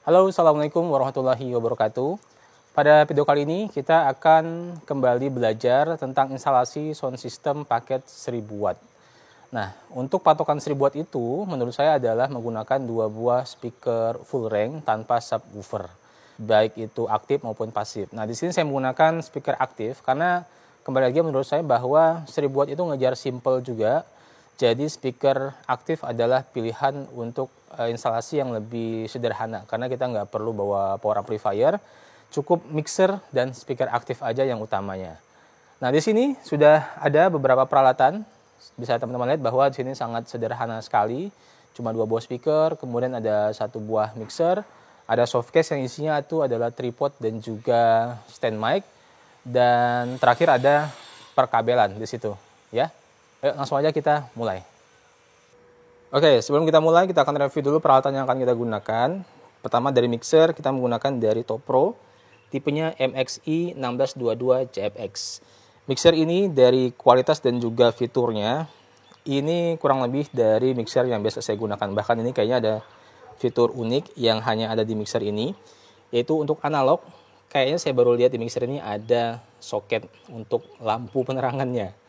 Halo, Assalamualaikum warahmatullahi wabarakatuh. Pada video kali ini kita akan kembali belajar tentang instalasi sound system paket 1000 watt. Nah, untuk patokan 1000 watt itu menurut saya adalah menggunakan 2 buah speaker full range tanpa subwoofer, baik itu aktif maupun pasif. Nah, di sini saya menggunakan speaker aktif karena kembali lagi menurut saya bahwa 1000 watt itu ngejar simple juga. Jadi speaker aktif adalah pilihan untuk instalasi yang lebih sederhana karena kita nggak perlu bawa power amplifier, cukup mixer dan speaker aktif aja yang utamanya. Nah, di sini sudah ada beberapa peralatan. Bisa teman-teman lihat bahwa di sini sangat sederhana sekali. Cuma 2 buah speaker, kemudian ada 1 buah mixer, ada softcase yang isinya itu adalah tripod dan juga stand mic, dan terakhir ada perkabelan di situ, ya. Ayo langsung aja kita mulai. Oke, sebelum kita mulai kita akan review dulu peralatan yang akan kita gunakan. Pertama dari mixer kita menggunakan dari Topro, tipenya MXI 1622 JFX. Mixer ini dari kualitas dan juga fiturnya, ini kurang lebih dari mixer yang biasa saya gunakan. Bahkan ini kayaknya ada fitur unik yang hanya ada di mixer ini, yaitu untuk analog. Kayaknya saya baru lihat di mixer ini ada soket untuk lampu penerangannya.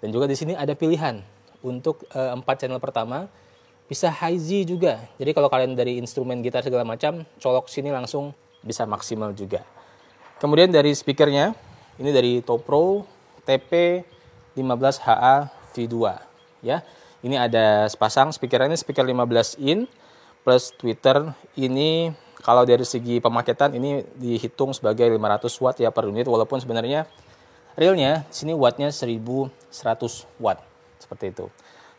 Dan juga di sini ada pilihan untuk 4 channel pertama, bisa high Z juga. Jadi kalau kalian dari instrumen gitar segala macam, colok sini langsung bisa maksimal juga. Kemudian dari speakernya, ini dari Topro TP15HA V2 ya. Ini ada sepasang speakernya, ini speaker 15 in plus tweeter. Ini kalau dari segi pemaketan ini dihitung sebagai 500 watt ya per unit, walaupun sebenarnya realnya di sini wattnya 1100 watt seperti itu.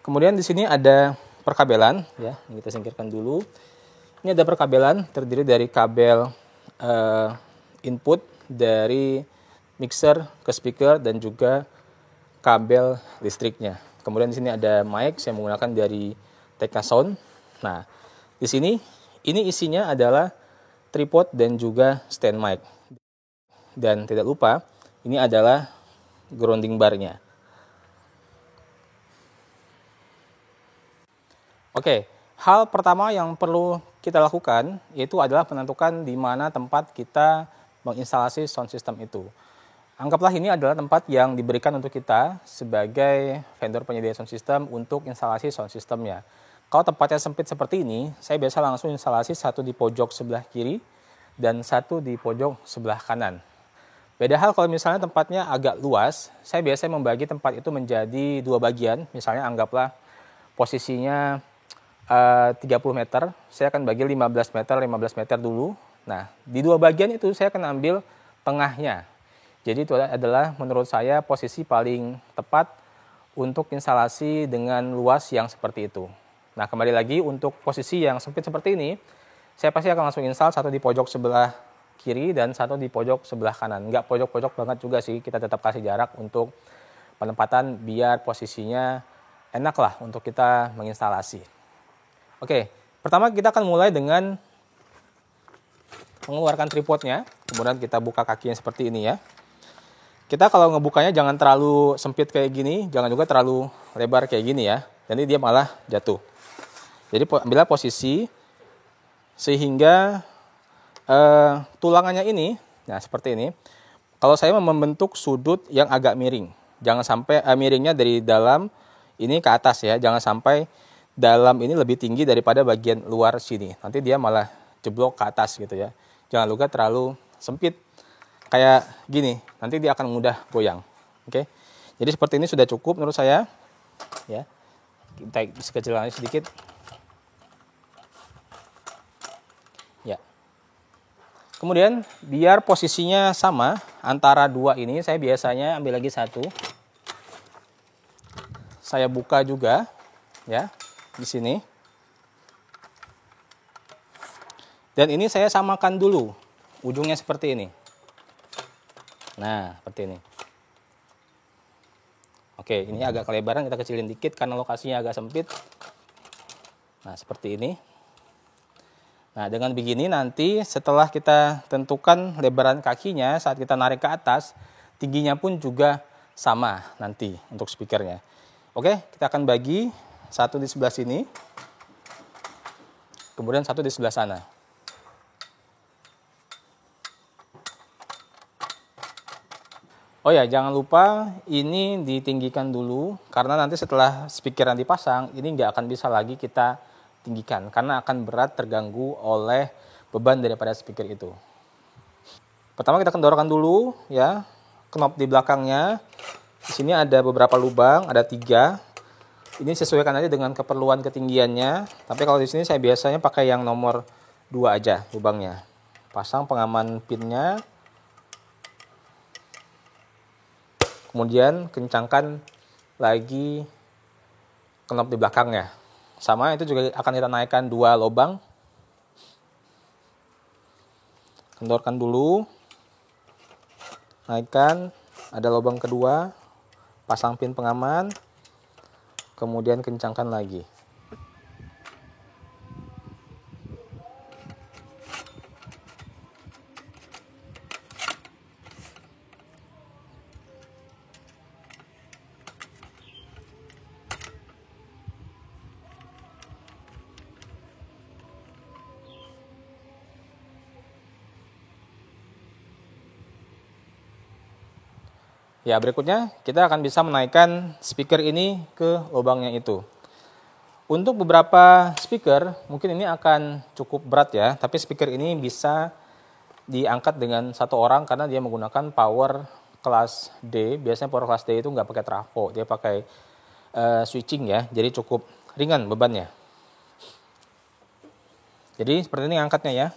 Kemudian di sini ada perkabelan ya, ini kita singkirkan dulu. Ini ada perkabelan terdiri dari kabel input dari mixer ke speaker dan juga kabel listriknya. Kemudian di sini ada mic, saya menggunakan dari Tekna Sound. Nah, di sini ini isinya adalah tripod dan juga stand mic. Dan tidak lupa ini adalah grounding bar-nya. Oke, hal pertama yang perlu kita lakukan yaitu adalah menentukan di mana tempat kita menginstalasi sound system itu. Anggaplah ini adalah tempat yang diberikan untuk kita sebagai vendor penyedia sound system untuk instalasi sound systemnya. Kalau tempatnya sempit seperti ini, saya biasa langsung instalasi satu di pojok sebelah kiri dan satu di pojok sebelah kanan. Beda hal kalau misalnya tempatnya agak luas, saya biasanya membagi tempat itu menjadi 2 bagian. Misalnya anggaplah posisinya 30 meter, saya akan bagi 15 meter dulu. Nah, di 2 bagian itu saya akan ambil tengahnya. Jadi itu adalah menurut saya posisi paling tepat untuk instalasi dengan luas yang seperti itu. Nah, kembali lagi untuk posisi yang sempit seperti ini, saya pasti akan langsung install satu di pojok sebelah kiri dan satu di pojok sebelah kanan. Nggak pojok-pojok banget juga sih, kita tetap kasih jarak untuk penempatan biar posisinya enak lah untuk kita menginstalasi. Oke, pertama kita akan mulai dengan mengeluarkan tripodnya, kemudian kita buka kakinya seperti ini ya. Kita kalau ngebukanya jangan terlalu sempit kayak gini, jangan juga terlalu lebar kayak gini ya, nanti dia malah jatuh. Jadi ambillah posisi sehingga tulangannya ini, nah seperti ini. Kalau saya membentuk sudut yang agak miring, jangan sampai miringnya dari dalam ini ke atas ya, jangan sampai dalam ini lebih tinggi daripada bagian luar sini. Nanti dia malah jeblok ke atas gitu ya. Jangan juga terlalu sempit kayak gini, nanti dia akan mudah goyang. Oke. Jadi seperti ini sudah cukup menurut saya. Ya. Kita sekecilannya sedikit. Ya. Kemudian biar posisinya sama antara 2 ini, saya biasanya ambil lagi 1. Saya buka juga ya di sini. Dan ini saya samakan dulu ujungnya seperti ini. Nah, seperti ini. Oke, ini agak kelebaran, kita kecilin dikit karena lokasinya agak sempit. Nah, seperti ini. Nah, dengan begini nanti setelah kita tentukan lebaran kakinya, saat kita narik ke atas, tingginya pun juga sama nanti untuk speakernya. Oke, kita akan bagi satu di sebelah sini, kemudian satu di sebelah sana. Oh ya, jangan lupa ini ditinggikan dulu, karena nanti setelah speaker yang dipasang, ini nggak akan bisa lagi kita tinggikan, karena akan berat terganggu oleh beban daripada speaker itu. Pertama kita kendorkan dulu ya, knob di belakangnya. Di sini ada beberapa lubang, ada 3. Ini sesuaikan aja dengan keperluan ketinggiannya, tapi kalau di sini saya biasanya pakai yang nomor 2 aja lubangnya. Pasang pengaman pinnya. Kemudian kencangkan lagi knob di belakangnya. Sama itu juga akan kita naikkan 2 lubang. Kendorkan dulu. Naikkan, ada lubang kedua. Pasang pin pengaman. Kemudian kencangkan lagi. Ya, berikutnya kita akan bisa menaikkan speaker ini ke lubangnya itu. Untuk beberapa speaker, mungkin ini akan cukup berat ya, tapi speaker ini bisa diangkat dengan 1 orang karena dia menggunakan power kelas D. Biasanya power kelas D itu nggak pakai trafo, dia pakai switching ya, jadi cukup ringan bebannya. Jadi seperti ini angkatnya ya.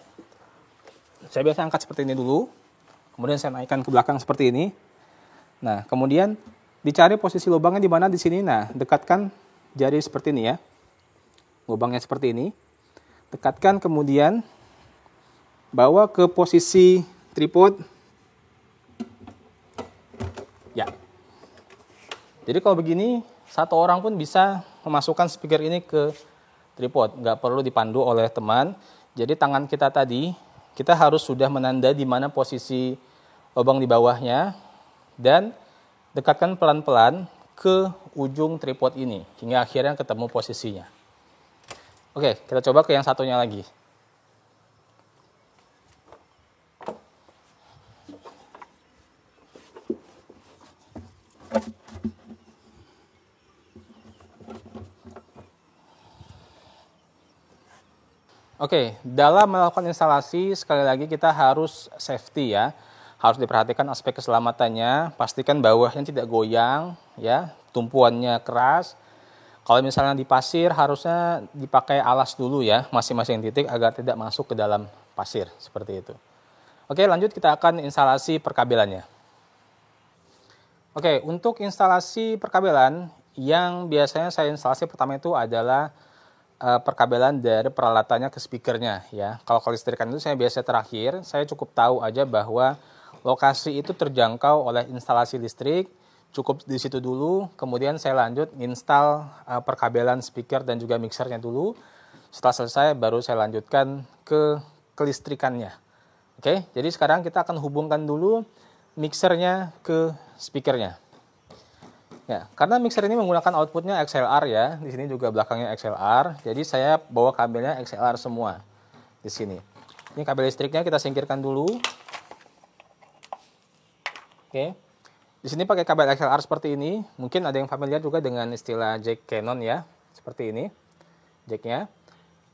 Saya biasa angkat seperti ini dulu, kemudian saya naikkan ke belakang seperti ini. Nah, kemudian dicari posisi lubangnya di mana di sini. Nah, dekatkan jari seperti ini ya. Lubangnya seperti ini. Dekatkan, kemudian bawa ke posisi tripod. Ya. Jadi kalau begini, 1 orang pun bisa memasukkan speaker ini ke tripod. Nggak perlu dipandu oleh teman. Jadi tangan kita tadi, kita harus sudah menanda di mana posisi lubang di bawahnya. Dan dekatkan pelan-pelan ke ujung tripod ini hingga akhirnya ketemu posisinya. Oke, kita coba ke yang satunya lagi. Oke, dalam melakukan instalasi sekali lagi kita harus safety ya. Harus diperhatikan aspek keselamatannya, pastikan bawahnya tidak goyang ya, tumpuannya keras. Kalau misalnya di pasir harusnya dipakai alas dulu ya, masing-masing titik agar tidak masuk ke dalam pasir seperti itu. Oke, lanjut kita akan instalasi perkabelannya. Oke, untuk instalasi perkabelan yang biasanya saya instalasi pertama itu adalah perkabelan dari peralatannya ke speakernya ya. Kalau kelistrikan itu saya biasa terakhir, saya cukup tahu aja bahwa lokasi itu terjangkau oleh instalasi listrik, cukup di situ dulu, kemudian saya lanjut install perkabelan speaker dan juga mixernya dulu. Setelah selesai baru saya lanjutkan ke kelistrikannya. Oke, jadi sekarang kita akan hubungkan dulu mixernya ke speakernya. Ya, karena mixer ini menggunakan outputnya XLR ya, di sini juga belakangnya XLR, jadi saya bawa kabelnya XLR semua di sini. Ini kabel listriknya kita singkirkan dulu. Oke, di sini pakai kabel XLR seperti ini. Mungkin ada yang familiar juga dengan istilah jack Canon ya, seperti ini jacknya.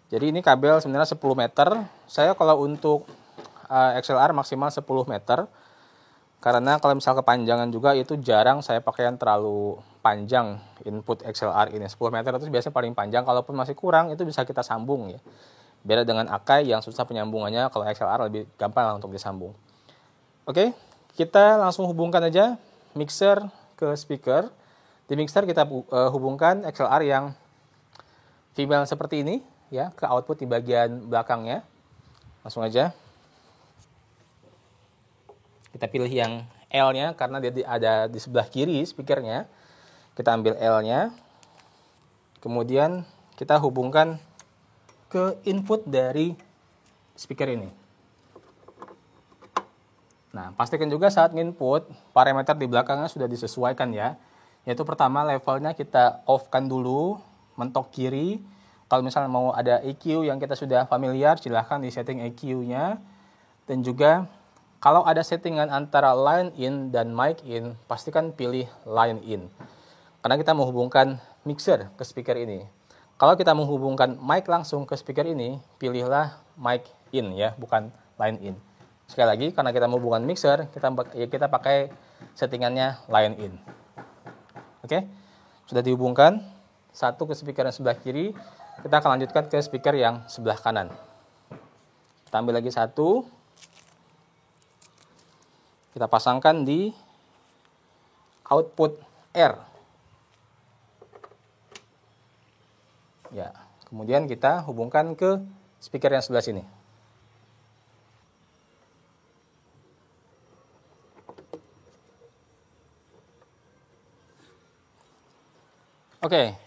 Jadi ini kabel sebenarnya 10 meter. Saya kalau untuk XLR maksimal 10 meter. Karena kalau misal kepanjangan juga itu jarang saya pakai yang terlalu panjang input XLR ini. 10 meter itu biasanya paling panjang. Kalaupun masih kurang itu bisa kita sambung ya. Beda dengan Akai yang susah penyambungannya, kalau XLR lebih gampang lah untuk disambung. Oke. Kita langsung hubungkan aja mixer ke speaker. Di mixer kita hubungkan XLR yang female seperti ini ya ke output di bagian belakangnya. Langsung aja. Kita pilih yang L-nya karena dia ada di sebelah kiri speakernya. Kita ambil L-nya. Kemudian kita hubungkan ke input dari speaker ini. Nah, pastikan juga saat input, parameter di belakangnya sudah disesuaikan ya. Yaitu pertama levelnya kita off-kan dulu, mentok kiri. Kalau misalnya mau ada EQ yang kita sudah familiar, silahkan di setting EQ-nya. Dan juga Kalau ada settingan antara line in dan mic in, pastikan pilih line in. Karena kita menghubungkan mixer ke speaker ini. Kalau kita menghubungkan mic langsung ke speaker ini, pilihlah mic in ya, bukan line in. Sekali lagi, karena kita menghubungkan mixer, kita pakai settingannya line in. Oke, sudah dihubungkan satu ke speaker yang sebelah kiri, kita akan lanjutkan ke speaker yang sebelah kanan. Kita ambil lagi satu, kita pasangkan di output R. Ya, kemudian kita hubungkan ke speaker yang sebelah sini. Oke,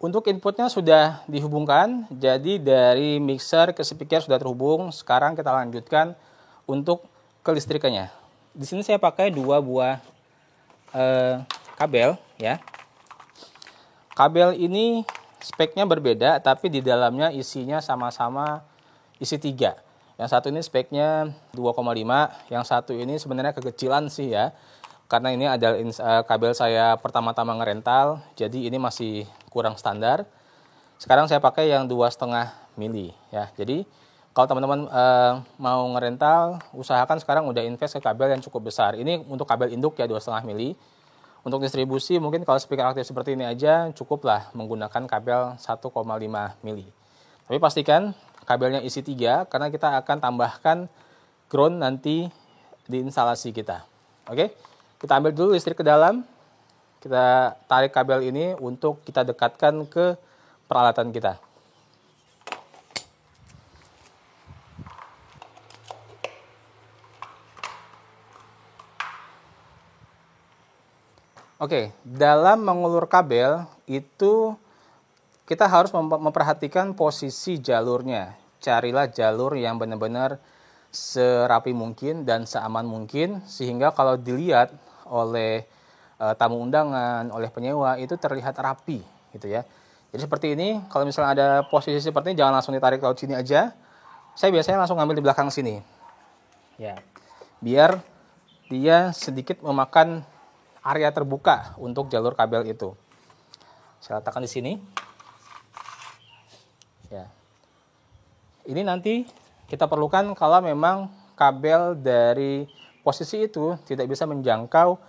untuk inputnya sudah dihubungkan, jadi dari mixer ke speaker sudah terhubung. Sekarang kita lanjutkan untuk kelistrikannya. Di sini saya pakai dua buah kabel, ya. Kabel ini speknya berbeda, tapi di dalamnya isinya sama-sama isi 3. Yang satu ini speknya 2,5, yang satu ini sebenarnya kekecilan sih ya. Karena ini adalah kabel saya pertama-tama ngerental, jadi ini masih kurang standar. Sekarang saya pakai yang 2,5 mili ya. Jadi kalau teman-teman mau ngerental, usahakan sekarang udah invest ke kabel yang cukup besar. Ini untuk kabel induk ya 2,5 mili. Untuk distribusi mungkin kalau speaker aktif seperti ini aja cukuplah menggunakan kabel 1,5 mili. Tapi pastikan kabelnya isi 3 karena kita akan tambahkan ground nanti di instalasi kita. Oke? Kita ambil dulu listrik ke dalam, kita tarik kabel ini untuk kita dekatkan ke peralatan kita. Oke, dalam mengulur kabel itu kita harus memperhatikan posisi jalurnya. Carilah jalur yang benar-benar serapi mungkin dan seaman mungkin, sehingga kalau dilihat oleh tamu undangan, oleh penyewa itu terlihat rapi gitu ya. Jadi seperti ini, kalau misalnya ada posisi seperti ini jangan langsung ditarik laut sini aja. Saya biasanya langsung ngambil di belakang sini. Ya. Biar dia sedikit memakan area terbuka untuk jalur kabel itu. Saya letakkan di sini. Ya. Ini nanti kita perlukan kalau memang kabel dari posisi itu tidak bisa menjangkau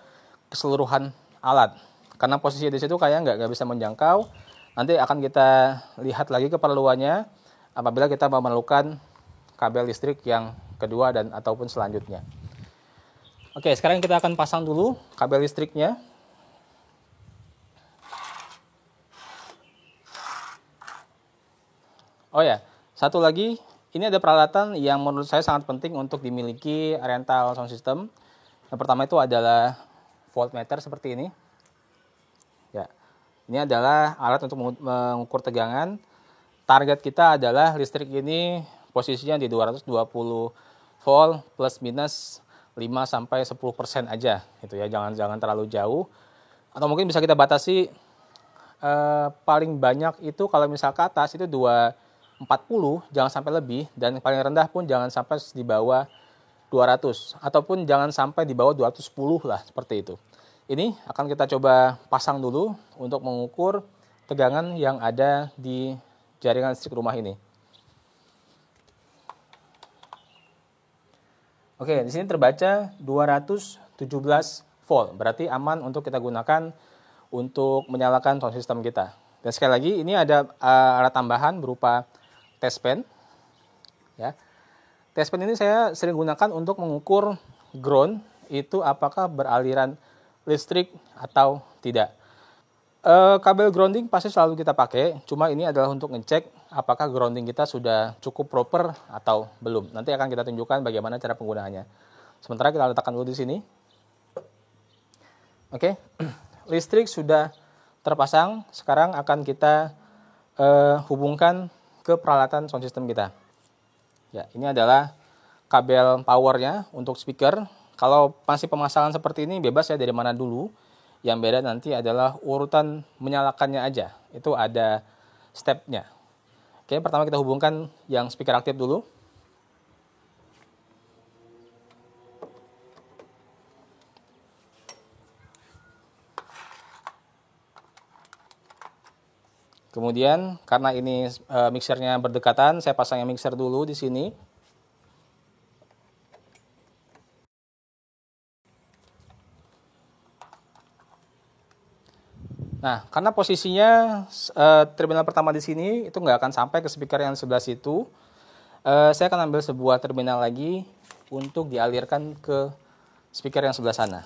keseluruhan alat. Karena posisi di situ kayak nggak bisa menjangkau. Nanti akan kita lihat lagi keperluannya apabila kita memerlukan kabel listrik yang kedua dan ataupun selanjutnya. Oke, sekarang kita akan pasang dulu kabel listriknya. Oh ya, satu lagi. Ini ada peralatan yang menurut saya sangat penting untuk dimiliki rental sound system. Yang pertama itu adalah voltmeter seperti ini. Ya, ini adalah alat untuk mengukur tegangan. Target kita adalah listrik ini posisinya di 220 volt plus minus 5-10% aja, gitu ya. Jangan terlalu jauh. Atau mungkin bisa kita batasi paling banyak itu kalau misal ke atas itu 240, jangan sampai lebih, dan paling rendah pun jangan sampai di bawah 200 ataupun jangan sampai di bawah 210 lah, seperti itu. Ini akan kita coba pasang dulu untuk mengukur tegangan yang ada di jaringan listrik rumah ini. Oke, di sini terbaca 217 volt, berarti aman untuk kita gunakan untuk menyalakan sound system kita. Dan sekali lagi ini ada alat tambahan berupa test pen. Ya. Test pen ini saya sering gunakan untuk mengukur ground itu apakah beraliran listrik atau tidak. Kabel grounding pasti selalu kita pakai, cuma ini adalah untuk ngecek apakah grounding kita sudah cukup proper atau belum. Nanti akan kita tunjukkan bagaimana cara penggunaannya. Sementara kita letakkan dulu di sini. Oke, listrik sudah terpasang. Sekarang akan kita hubungkan ke peralatan sound system kita. Ya, ini adalah kabel powernya untuk speaker. Kalau masih pemasangan seperti ini bebas ya dari mana dulu. Yang beda nanti adalah urutan menyalakannya aja. Itu ada stepnya. Oke, pertama kita hubungkan yang speaker aktif dulu. Kemudian karena ini mixernya berdekatan, saya pasang yang mixer dulu di sini. Nah, karena posisinya terminal pertama di sini itu nggak akan sampai ke speaker yang sebelah situ, saya akan ambil sebuah terminal lagi untuk dialirkan ke speaker yang sebelah sana.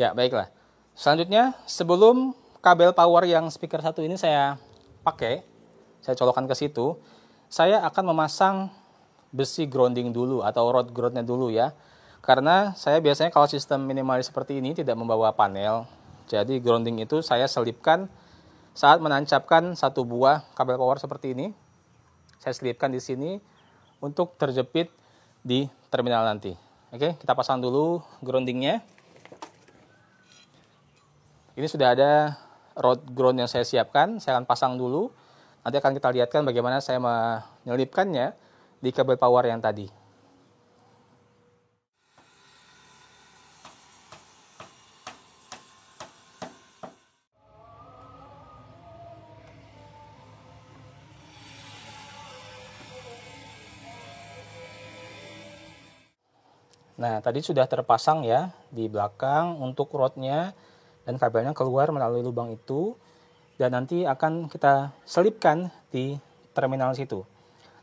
Ya, baiklah. Selanjutnya, sebelum kabel power yang speaker satu ini saya pakai, saya colokkan ke situ, saya akan memasang besi grounding dulu atau rod groundnya dulu ya. Karena saya biasanya kalau sistem minimalis seperti ini tidak membawa panel. Jadi grounding itu saya selipkan saat menancapkan satu buah kabel power seperti ini. Saya selipkan di sini untuk terjepit di terminal nanti. Oke, kita pasang dulu groundingnya. Ini sudah ada rod ground yang saya siapkan, saya akan pasang dulu. Nanti akan kita lihatkan bagaimana saya menyelipkannya di kabel power yang tadi. Nah, tadi sudah terpasang ya di belakang untuk rodnya dan kabelnya keluar melalui lubang itu. Dan nanti akan kita selipkan di terminal situ.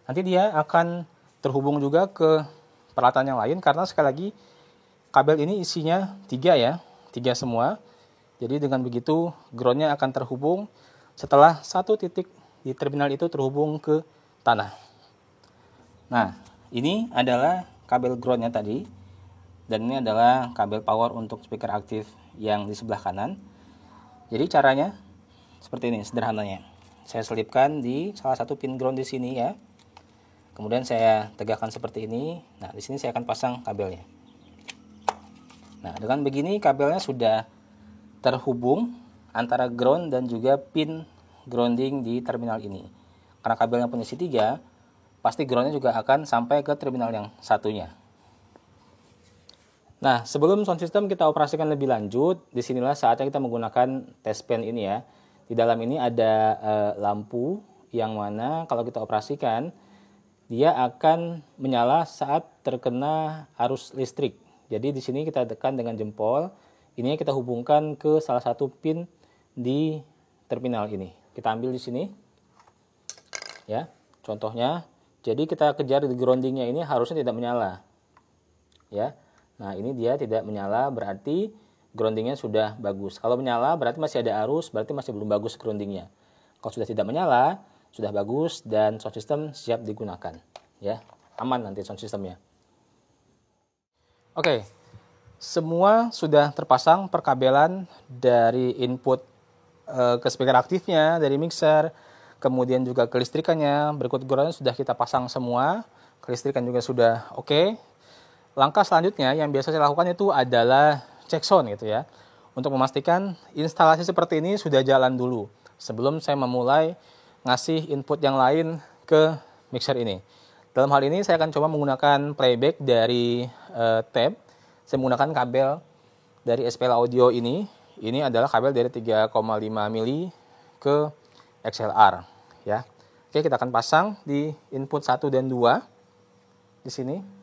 Nanti dia akan terhubung juga ke peralatan yang lain karena sekali lagi kabel ini isinya 3 ya, 3 semua. Jadi dengan begitu groundnya akan terhubung setelah satu titik di terminal itu terhubung ke tanah. Nah, ini adalah kabel groundnya tadi dan ini adalah kabel power untuk speaker aktif yang di sebelah kanan. Jadi caranya seperti ini sederhananya. Saya selipkan di salah satu pin ground di sini ya. Kemudian saya tegakkan seperti ini. Nah, di sini saya akan pasang kabelnya. Nah, dengan begini kabelnya sudah terhubung antara ground dan juga pin grounding di terminal ini. Karena kabelnya punya isi 3, pasti groundnya juga akan sampai ke terminal yang satunya. Nah, sebelum sound system kita operasikan lebih lanjut, disinilah saatnya kita menggunakan test pen ini ya. Di dalam ini ada lampu yang mana kalau kita operasikan dia akan menyala saat terkena arus listrik. Jadi di sini kita tekan dengan jempol, ini kita hubungkan ke salah satu pin di terminal ini. Kita ambil di sini. Ya, contohnya. Jadi kita kejar di groundingnya ini harusnya tidak menyala. Ya. Nah, ini dia tidak menyala berarti groundingnya sudah bagus. Kalau menyala berarti masih ada arus, berarti masih belum bagus groundingnya. Kalau sudah tidak menyala, sudah bagus dan sound system siap digunakan. Ya, aman nanti sound systemnya. Oke, semua sudah terpasang perkabelan dari input ke speaker aktifnya, dari mixer, kemudian juga kelistrikannya, berikut groundnya sudah kita pasang semua, kelistrikan juga sudah oke. Langkah selanjutnya yang biasa saya lakukan itu adalah cek sound gitu ya. Untuk memastikan instalasi seperti ini sudah jalan dulu sebelum saya memulai ngasih input yang lain ke mixer ini. Dalam hal ini saya akan coba menggunakan playback dari tab. Saya menggunakan kabel dari SPL Audio ini. Ini adalah kabel dari 3,5 mili ke XLR ya. Oke, kita akan pasang di input 1 dan 2 di sini.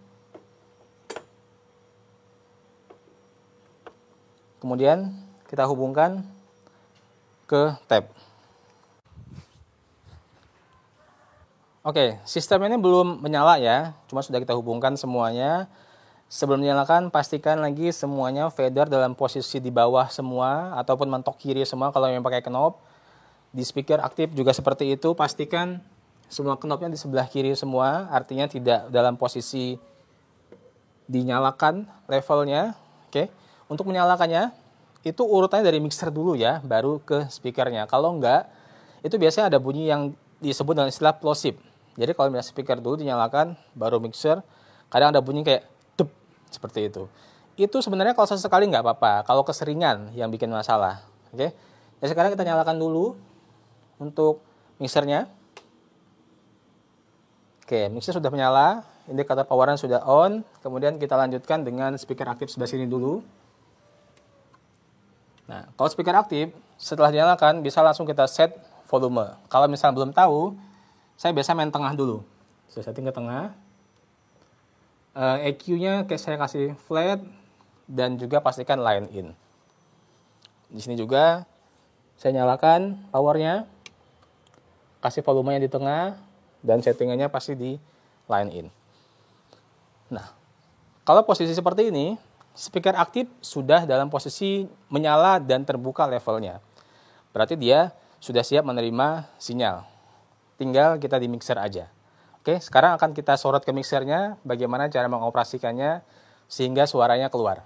Kemudian kita hubungkan ke tab. Oke, sistem ini belum menyala ya, cuma sudah kita hubungkan semuanya. Sebelum menyalakan, pastikan lagi semuanya fader dalam posisi di bawah semua, ataupun mentok kiri semua kalau yang pakai knob. Di speaker aktif juga seperti itu, pastikan semua knobnya di sebelah kiri semua, artinya tidak dalam posisi dinyalakan levelnya. Oke. Untuk menyalakannya, itu urutannya dari mixer dulu ya, baru ke speakernya. Kalau enggak, itu biasanya ada bunyi yang disebut dengan istilah plosive. Jadi kalau misalnya speaker dulu dinyalakan, baru mixer, kadang ada bunyi kayak dup, seperti itu. Itu sebenarnya kalau sesekali nggak apa-apa, kalau keseringan yang bikin masalah. Oke. Ya sekarang kita nyalakan dulu untuk mixernya. Oke, mixer sudah menyala. indikator powernya sudah on. Kemudian kita lanjutkan dengan speaker aktif sebelah sini dulu. Nah, kalau speaker aktif, setelah dinyalakan bisa langsung kita set volume. Kalau misalnya belum tahu, saya biasa main tengah dulu. Saya setting ke tengah. EQ-nya saya kasih flat dan juga pastikan line in. Di sini juga saya nyalakan powernya, kasih volumenya di tengah, dan settingannya pasti di line in. Nah, kalau posisi seperti ini, speaker aktif sudah dalam posisi menyala dan terbuka levelnya. Berarti dia sudah siap menerima sinyal. Tinggal kita di mixer aja. Oke, sekarang akan kita sorot ke mixernya, bagaimana cara mengoperasikannya sehingga suaranya keluar.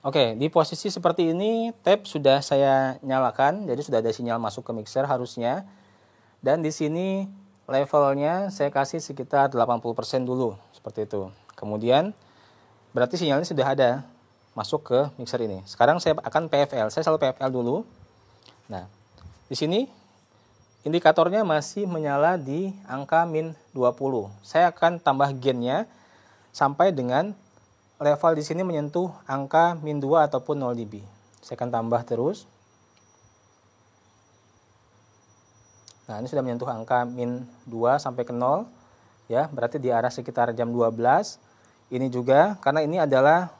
Oke, di posisi seperti ini, tab sudah saya nyalakan, jadi sudah ada sinyal masuk ke mixer harusnya. Dan di sini levelnya saya kasih sekitar 80% dulu, seperti itu. Kemudian berarti sinyalnya sudah ada masuk ke mixer ini. Sekarang saya akan PFL. Saya selalu PFL dulu. Nah, di sini indikatornya masih menyala di angka min 20. Saya akan tambah gainnya sampai dengan level di sini menyentuh angka min 2 ataupun 0 dB. Saya akan tambah terus. Nah, ini sudah menyentuh angka min 2 sampai ke 0. Ya, berarti di arah sekitar jam 12. Ini juga, karena ini adalah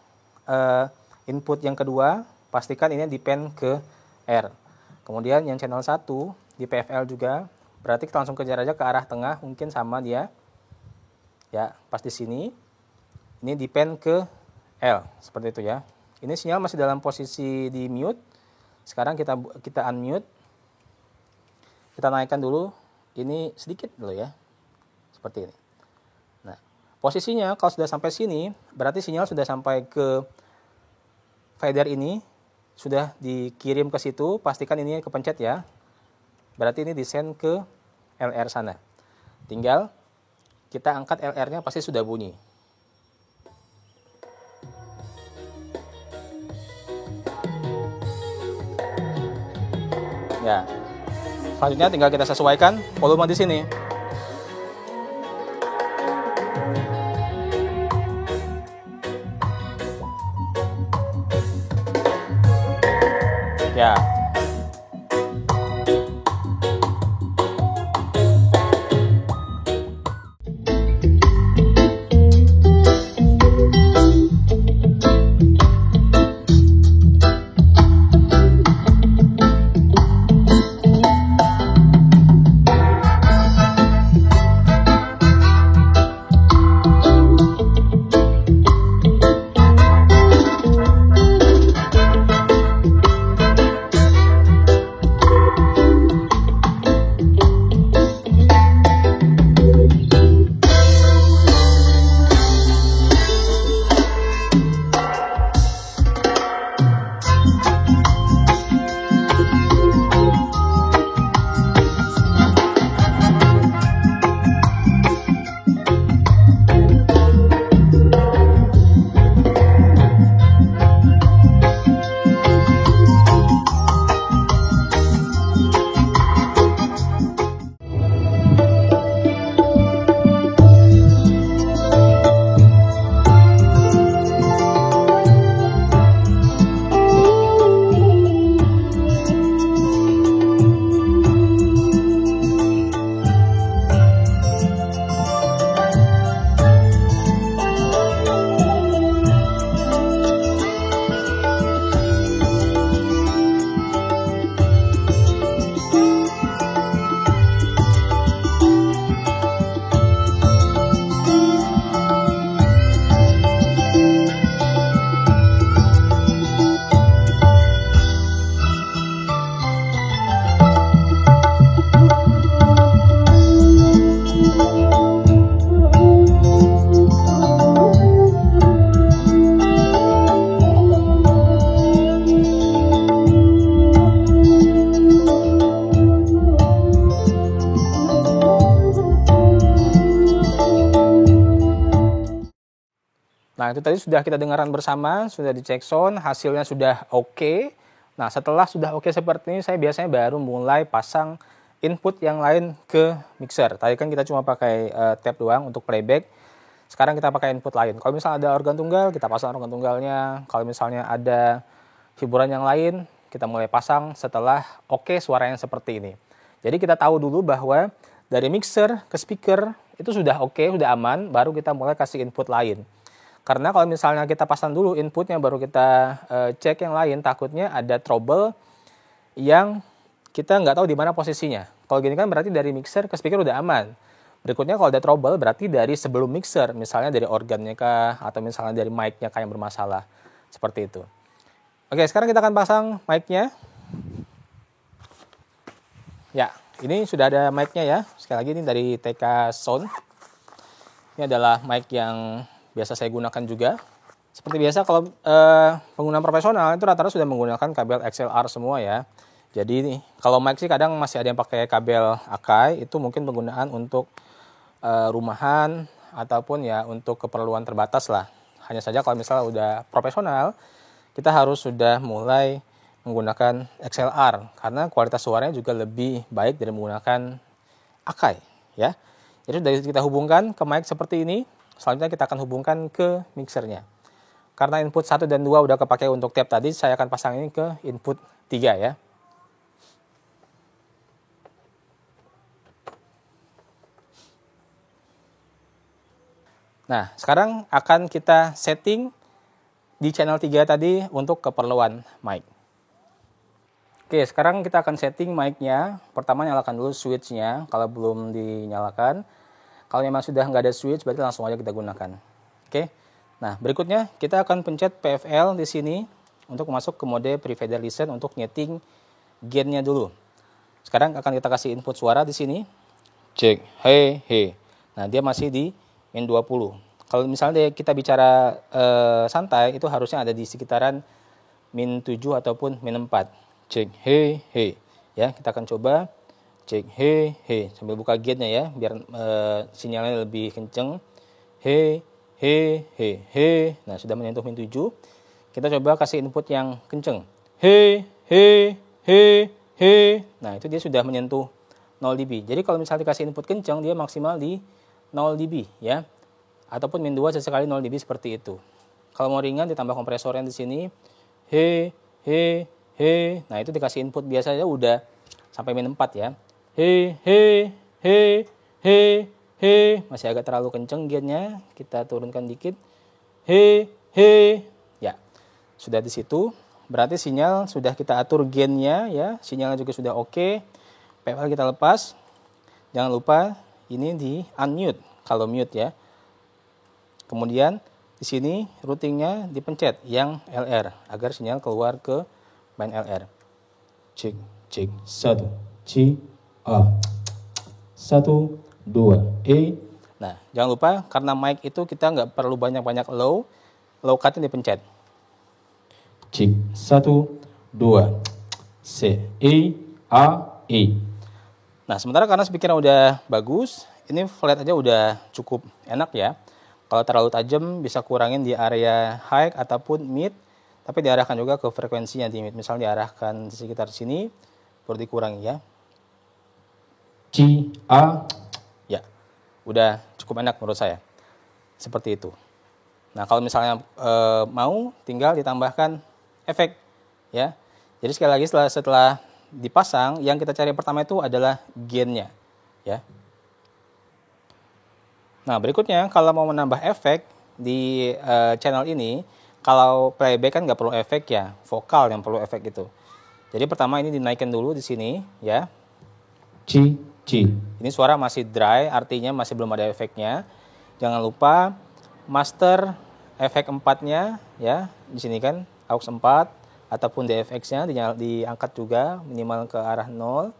input yang kedua, pastikan ini depend ke R. Kemudian yang channel 1 di PFL juga, berarti kita langsung kejar aja ke arah tengah, mungkin sama dia. Ya, pas di sini. Ini depend ke L, seperti itu ya. Ini sinyal masih dalam posisi di mute. Sekarang kita unmute. Kita naikkan dulu, ini sedikit dulu ya. Seperti ini. Nah, posisinya kalau sudah sampai sini, berarti sinyal sudah sampai ke fader ini, sudah dikirim ke situ, pastikan ini kepencet ya. Berarti ini disend ke LR sana. Tinggal kita angkat LR-nya pasti sudah bunyi. Ya. Selanjutnya tinggal kita sesuaikan volume di sini. Ya. Nah, itu tadi sudah kita dengarkan bersama, sudah dicek sound, hasilnya sudah oke. Nah, setelah sudah oke seperti ini, saya biasanya baru mulai pasang input yang lain ke mixer. Tadi kan kita cuma pakai tab doang untuk playback. Sekarang kita pakai input lain. Kalau misalnya ada organ tunggal, kita pasang organ tunggalnya. Kalau misalnya ada hiburan yang lain, kita mulai pasang setelah oke suara yang seperti ini. Jadi kita tahu dulu bahwa dari mixer ke speaker itu sudah oke, sudah aman, baru kita mulai kasih input lain. Karena kalau misalnya kita pasang dulu inputnya baru kita cek yang lain, takutnya ada trouble yang kita nggak tahu di mana posisinya. Kalau gini kan berarti dari mixer ke speaker udah aman. Berikutnya kalau ada trouble berarti dari sebelum mixer, misalnya dari organnya kah, atau misalnya dari mic-nya kah yang bermasalah. Seperti itu. Oke, sekarang kita akan pasang mic-nya. Ya, ini sudah ada mic-nya ya. Sekali lagi ini dari TK Sound. Ini adalah mic yang biasa saya gunakan juga. Seperti biasa kalau penggunaan profesional itu rata-rata sudah menggunakan kabel XLR semua ya. Jadi nih, kalau mic sih kadang masih ada yang pakai kabel Akai, itu mungkin penggunaan untuk rumahan ataupun ya untuk keperluan terbatas lah. Hanya saja kalau misalnya udah profesional, kita harus sudah mulai menggunakan XLR karena kualitas suaranya juga lebih baik dari menggunakan Akai ya. Jadi sudah kita hubungkan ke mic seperti ini. Selanjutnya kita akan hubungkan ke mixernya. Karena input 1 dan 2 udah kepakai untuk tab tadi, saya akan pasang ini ke input 3 ya. Nah, sekarang akan kita setting di channel 3 tadi untuk keperluan mic. Oke, sekarang kita akan setting mic-nya. Pertama nyalakan dulu switch-nya kalau belum dinyalakan. Kalau memang sudah nggak ada switch, berarti langsung aja kita gunakan. Oke. Nah, berikutnya kita akan pencet PFL di sini untuk masuk ke mode Prefader Listen untuk nyeting gain-nya dulu. Sekarang akan kita kasih input suara di sini. Cek, he, he. Nah, dia masih di min 20. Kalau misalnya kita bicara santai, itu harusnya ada di sekitaran min 7 ataupun min 4. Cek, he, he. Ya, kita akan coba. Cek, he, he. Sambil buka gain-nya ya, biar sinyalnya lebih kenceng. He, he, he, he. Nah, sudah menyentuh min 7. Kita coba kasih input yang kenceng. He, he, he, he. Nah, itu dia sudah menyentuh 0 dB. Jadi kalau misalnya dikasih input kenceng, dia maksimal di 0 dB ya. Ataupun min 2 sesekali 0 dB seperti itu. Kalau mau ringan ditambah kompresornya di sini. He, he, he. Nah, itu dikasih input biasa aja udah sampai min 4 ya. He, he, he, he, he. Masih agak terlalu kenceng gainnya. Kita turunkan dikit. He, he. Ya, sudah di situ. Berarti sinyal sudah kita atur gainnya ya. Sinyalnya juga sudah oke. PFL kita lepas. Jangan lupa ini di unmute kalau mute ya. Kemudian di sini routingnya dipencet yang LR agar sinyal keluar ke main LR. Cek, cek, 1, C, A, 1, 2, E. Nah, jangan lupa karena mic itu kita nggak perlu banyak-banyak low cut-nya dipencet. Cek, 1, 2, C, E, A, E. Nah, sementara karena speakernya udah bagus, ini flat aja udah cukup enak ya. Kalau terlalu tajam bisa kurangin di area high ataupun mid, tapi diarahkan juga ke frekuensinya di mid. Misalnya diarahkan di sekitar sini, perlu dikurangi ya. C, A. Ya, udah cukup enak menurut saya. Seperti itu. Nah, kalau misalnya mau, tinggal ditambahkan efek ya. Jadi sekali lagi setelah dipasang, yang kita cari pertama itu adalah gain-nya ya. Nah, berikutnya kalau mau menambah efek di channel ini, kalau playback kan nggak perlu efek ya, vokal yang perlu efek itu. Jadi pertama ini dinaikkan dulu di sini ya. C, C. Ini suara masih dry, artinya masih belum ada efeknya. Jangan lupa master efek 4-nya ya, di sini kan aux 4 ataupun DFX-nya diangkat juga minimal ke arah 0.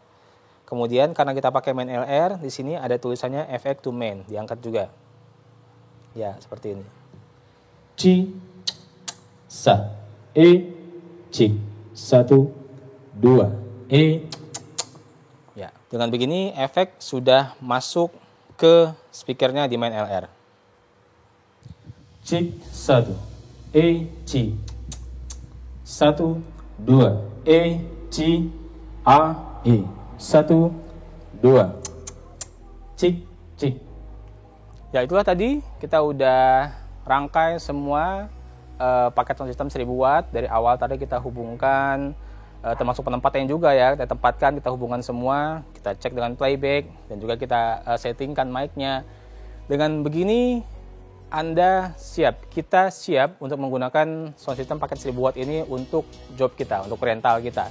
Kemudian karena kita pakai main LR, di sini ada tulisannya effect to main, diangkat juga. Ya, seperti ini. C, sa, E, C, 1, 2, E. Ya, dengan begini efek sudah masuk ke speakernya di main LR. C, 1, E, C, 1, 2, E, C, A, E, 1, 2. Cik, cik. Ya itulah tadi kita udah rangkai semua paket sound system 1000 watt. Dari awal tadi kita hubungkan termasuk penempatan juga ya, kita tempatkan, kita hubungkan semua, kita cek dengan playback dan juga kita settingkan mic-nya. Dengan begini Anda siap, kita siap untuk menggunakan sound system paket 1000 watt ini untuk job kita, untuk rental kita.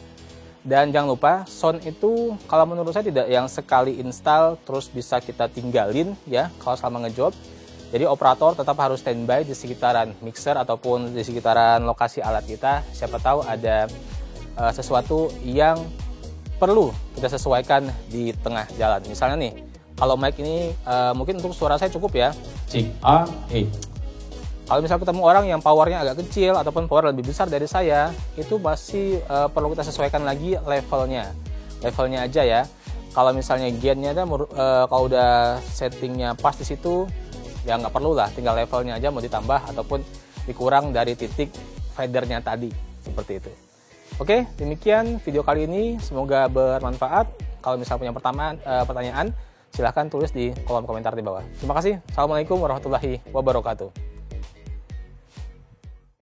Dan jangan lupa, sound itu kalau menurut saya tidak yang sekali install terus bisa kita tinggalin ya kalau selama ngejob. Jadi operator tetap harus standby di sekitaran mixer ataupun di sekitaran lokasi alat kita. Siapa tahu ada sesuatu yang perlu kita sesuaikan di tengah jalan. Misalnya nih, kalau mic ini mungkin untuk suara saya cukup ya. Cik, A, E. Kalau misalnya ketemu orang yang powernya agak kecil ataupun power lebih besar dari saya, itu masih perlu kita sesuaikan lagi levelnya aja ya. Kalau misalnya gainnya kalau udah settingnya pas di situ, ya nggak perlu lah, tinggal levelnya aja mau ditambah ataupun dikurang dari titik fadernya tadi, seperti itu. Oke, demikian video kali ini, semoga bermanfaat. Kalau misalnya punya pertanyaan, silahkan tulis di kolom komentar di bawah. Terima kasih. Assalamualaikum warahmatullahi wabarakatuh.